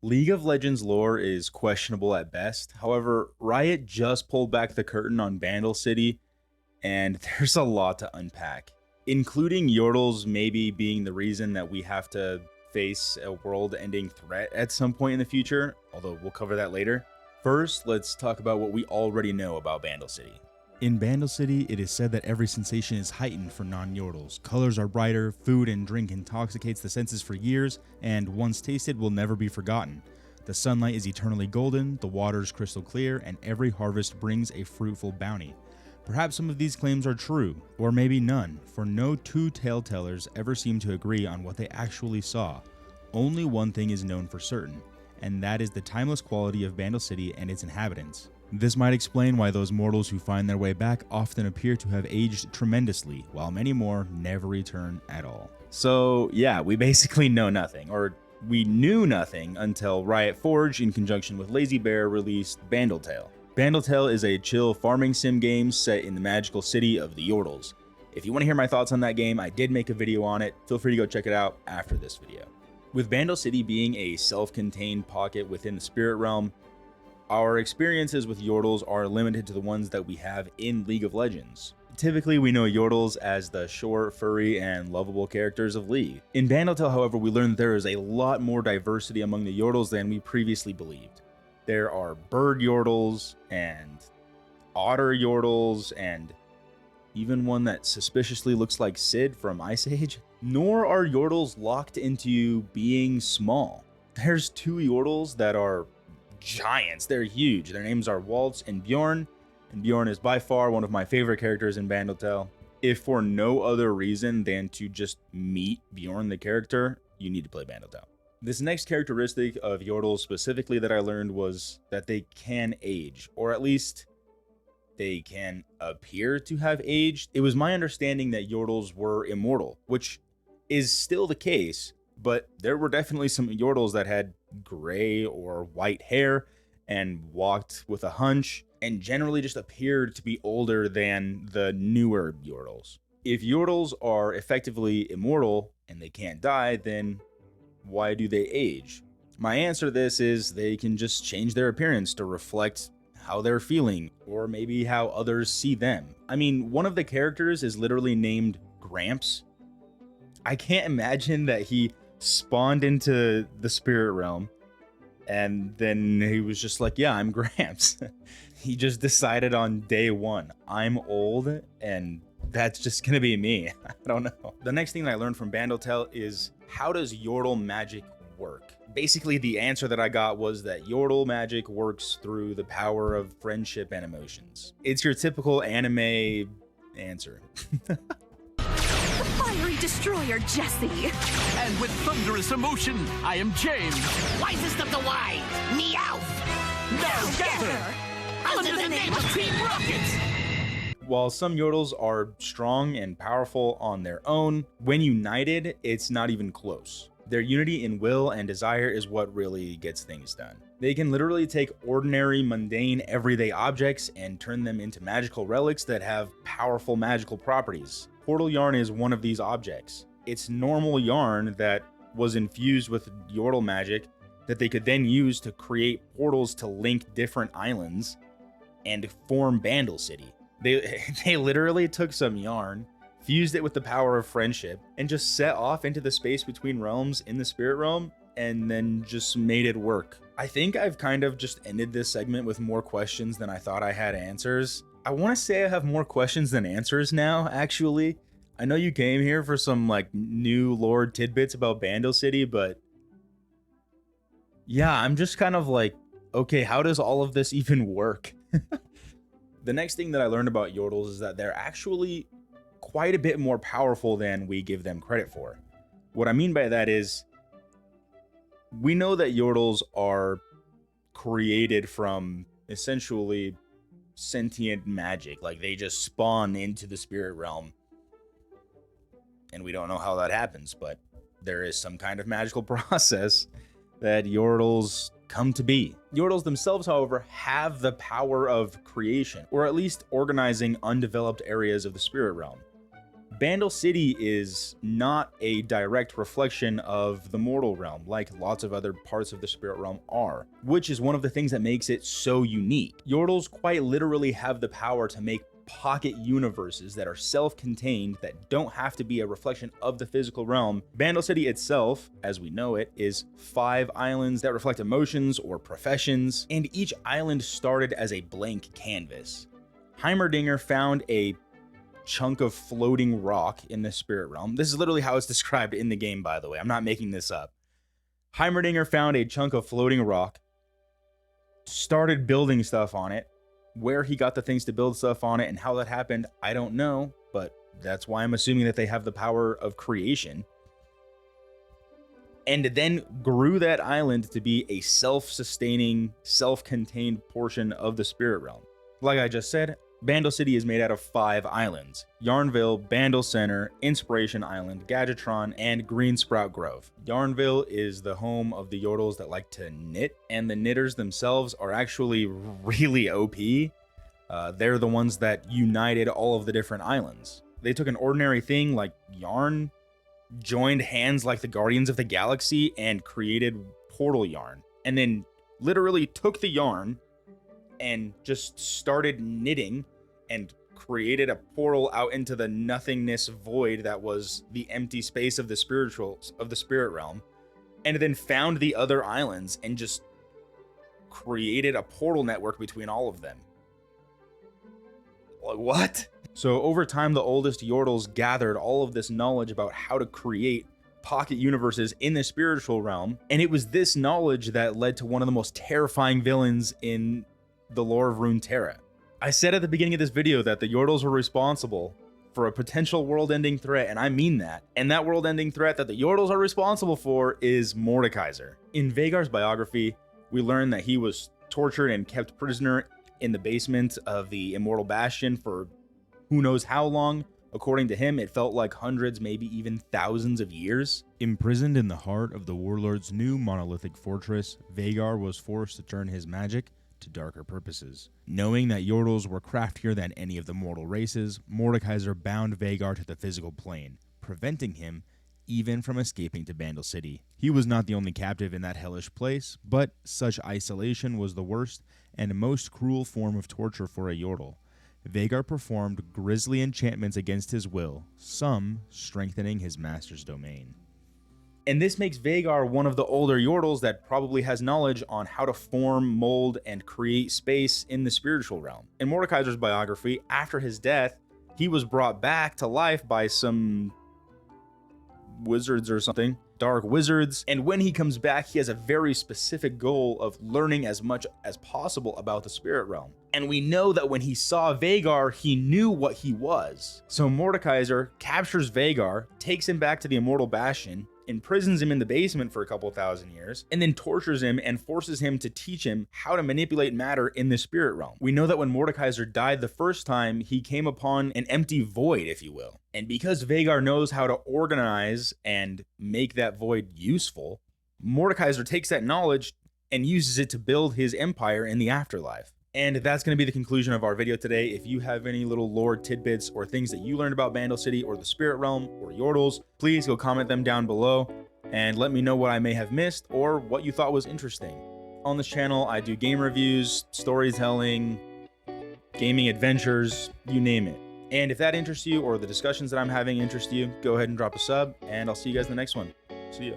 League of Legends lore is questionable at best. However, Riot just pulled back the curtain on Bandle City, and there's a lot to unpack, including Yordles maybe being the reason that we have to face a world-ending threat at some point in the future, although we'll cover that later. First, let's talk about what we already know about Bandle City. In Bandle City, it is said that every sensation is heightened for non-Yordles. Colors are brighter, food and drink intoxicates the senses for years, and once tasted will never be forgotten. The sunlight is eternally golden, the waters crystal clear, and every harvest brings a fruitful bounty. Perhaps some of these claims are true, or maybe none, for no two tale-tellers ever seem to agree on what they actually saw. Only one thing is known for certain, and that is the timeless quality of Bandle City and its inhabitants. This might explain why those mortals who find their way back often appear to have aged tremendously, while many more never return at all. So yeah, we basically know nothing, or we knew nothing until Riot Forge, in conjunction with Lazy Bear, released Bandle Tale. Bandle Tale is a chill farming sim game set in the magical city of the Yordles. If you want to hear my thoughts on that game, I did make a video on it. Feel free to go check it out after this video. With Bandle City being a self-contained pocket within the spirit realm, our experiences with Yordles are limited to the ones that we have in League of Legends. Typically, we know Yordles as the short, furry, and lovable characters of League. In Bandle Tale, however, we learn that there is a lot more diversity among the Yordles than we previously believed. There are bird Yordles, and otter Yordles, and even one that suspiciously looks like Sid from Ice Age. Nor are Yordles locked into being small. There's two Yordles that are giants. They're huge. Their names are Waltz and Bjorn is by far one of my favorite characters in Bandle Tale. If for no other reason than to just meet Bjorn the character, you need to play Bandle Tale. This next characteristic of Yordles specifically that I learned was that they can age, or at least they can appear to have aged. It was my understanding that Yordles were immortal, which is still the case, but there were definitely some Yordles that had gray or white hair and walked with a hunch and generally just appeared to be older than the newer Yordles. If Yordles are effectively immortal and they can't die, then why do they age? My answer to this is they can just change their appearance to reflect how they're feeling, or maybe how others see them. I mean, one of the characters is literally named Gramps. I can't imagine that he spawned into the spirit realm and then he was just like, yeah, I'm Gramps. He just decided on day one, I'm old and that's just gonna be me. I don't know. The next thing that I learned from Bandle Tale is, how does Yordle magic work? Basically, the answer that I got was that Yordle magic works through the power of friendship and emotions. It's your typical anime answer. Fiery destroyer, Jesse. And with thunderous emotion, I am James. Wisest of the wise, Meowth. Now gather under the name of Team Rocket. While some Yordles are strong and powerful on their own, when united, it's not even close. Their unity in will and desire is what really gets things done. They can literally take ordinary, mundane, everyday objects and turn them into magical relics that have powerful magical properties. Portal yarn is one of these objects. It's normal yarn that was infused with Yordle magic that they could then use to create portals to link different islands and form Bandle City. They literally took some yarn, fused it with the power of friendship, and just set off into the space between realms in the spirit realm, and then just made it work. I think I've kind of just ended this segment with more questions than I thought I had answers. I want to say I have more questions than answers now, actually. I know you came here for some like new lore tidbits about Bandle City, but yeah, I'm just kind of like, okay, how does all of this even work? The next thing that I learned about Yordles is that they're actually quite a bit more powerful than we give them credit for. What I mean by that is, we know that Yordles are created from essentially sentient magic, like they just spawn into the spirit realm. And we don't know how that happens, but there is some kind of magical process that Yordles come to be. Yordles themselves, however, have the power of creation, or at least organizing undeveloped areas of the spirit realm. Bandle City is not a direct reflection of the mortal realm, like lots of other parts of the spirit realm are, which is one of the things that makes it so unique. Yordles quite literally have the power to make pocket universes that are self-contained, that don't have to be a reflection of the physical realm. Bandle City itself, as we know it, is 5 islands that reflect emotions or professions, and each island started as a blank canvas. Heimerdinger found a chunk of floating rock in the spirit realm. This is literally how it's described in the game, by the way. I'm not making this up. Heimerdinger found a chunk of floating rock, started building stuff on it. Where he got the things to build stuff on it and how that happened, I don't know, but that's why I'm assuming that they have the power of creation. And then grew that island to be a self-sustaining, self-contained portion of the spirit realm. Like I just said, Bandle City is made out of 5 islands: Yarnville, Bandle Center, Inspiration Island, Gadgetron, and Green Sprout Grove. Yarnville is the home of the Yordles that like to knit, and the knitters themselves are actually really OP. They're the ones that united all of the different islands. They took an ordinary thing like yarn, joined hands like the Guardians of the Galaxy, and created portal yarn, and then literally took the yarn and just started knitting and created a portal out into the nothingness void that was the empty space of the spirit realm, and then found the other islands and just created a portal network between all of them. Like, what? So over time, the oldest Yordles gathered all of this knowledge about how to create pocket universes in the spiritual realm, and it was this knowledge that led to one of the most terrifying villains in the lore of Runeterra. I said at the beginning of this video that the Yordles were responsible for a potential world-ending threat, and I mean that. And that world-ending threat that the Yordles are responsible for is Mordekaiser. In Vhagar's biography, we learn that he was tortured and kept prisoner in the basement of the Immortal Bastion for who knows how long. According to him, it felt like hundreds, maybe even thousands of years. Imprisoned in the heart of the warlord's new monolithic fortress, Vhagar was forced to turn his magic to darker purposes. Knowing that Yordles were craftier than any of the mortal races, Mordekaiser bound Vhagar to the physical plane, preventing him even from escaping to Bandle City. He was not the only captive in that hellish place, but such isolation was the worst and most cruel form of torture for a Yordle. Vhagar performed grisly enchantments against his will, some strengthening his master's domain. And this makes Vhagar one of the older Yordles that probably has knowledge on how to form, mold, and create space in the spiritual realm. In Mordekaiser's biography, after his death, he was brought back to life by some wizards or something, dark wizards, and when he comes back, he has a very specific goal of learning as much as possible about the spirit realm. And we know that when he saw Vhagar, he knew what he was. So Mordekaiser captures Vhagar, takes him back to the Immortal Bastion, imprisons him in the basement for a couple thousand years, and then tortures him and forces him to teach him how to manipulate matter in the spirit realm. We know that when Mordekaiser died the first time, he came upon an empty void, if you will. And because Vhagar knows how to organize and make that void useful, Mordekaiser takes that knowledge and uses it to build his empire in the afterlife. And that's going to be the conclusion of our video today. If you have any little lore tidbits or things that you learned about Bandle City or the Spirit Realm or Yordles, please go comment them down below and let me know what I may have missed or what you thought was interesting. On this channel, I do game reviews, storytelling, gaming adventures, you name it. And if that interests you or the discussions that I'm having interest you, go ahead and drop a sub, and I'll see you guys in the next one. See ya.